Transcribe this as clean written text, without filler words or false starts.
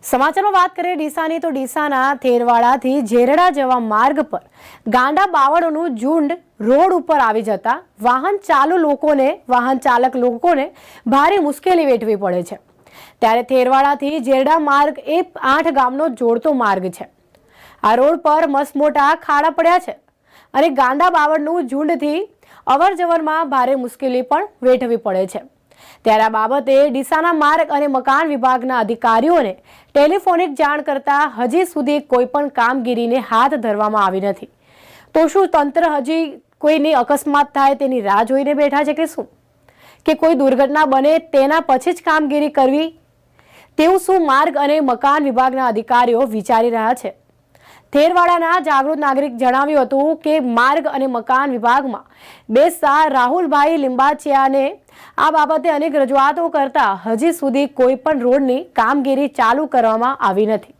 સમાચારમાં વાત કરીએ ડીસાની તો ડીસાના થેરવાડાથી જેરડા જવા માર્ગ પર ગાંડા બાવળોનું ઝુંડ રોડ ઉપર આવી જતા વાહન ચાલક લોકોને ભારે મુશ્કેલી વેઠવી પડે છે। ત્યારે થેરવાડાથી જેરડા માર્ગ એ 8 ગામનો જોડતો માર્ગ છે। આ રોડ પર મસમોટા ખાડા પડ્યા છે અને ગાંડા બાવળનું ઝુંડથી અવરજવરમાં ભારે મુશ્કેલી પણ વેઠવી પડે છે। ત્યારે આ બાબતે ડીસાના માર્ગ અને મકાન વિભાગના અધિકારીઓને ટેલિફોનિક જાણ કરતા હજી સુધી કોઈ પણ કામગીરીને હાથ ધરવામાં આવી નથી। તો શું તંત્ર હજી કોઈની અકસ્માત થાય તેની રાહ જોઈને બેઠા છે કે શું, કે કોઈ દુર્ઘટના બને તેના પછી જ કામગીરી કરવી, તેવું શું માર્ગ અને મકાન વિભાગના અધિકારીઓ વિચારી રહ્યા છે? થેરવાડાના જાગૃત નાગરિક જણાવ્યું હતું કે માર્ગ અને મકાન વિભાગમાં બેસતા રાહુલભાઈ લિંબાચિયાને આ બાબતે અનેક રજૂઆતો કરતા હજી સુધી કોઈ પણ રોડની કામગીરી ચાલુ કરવામાં આવી નથી।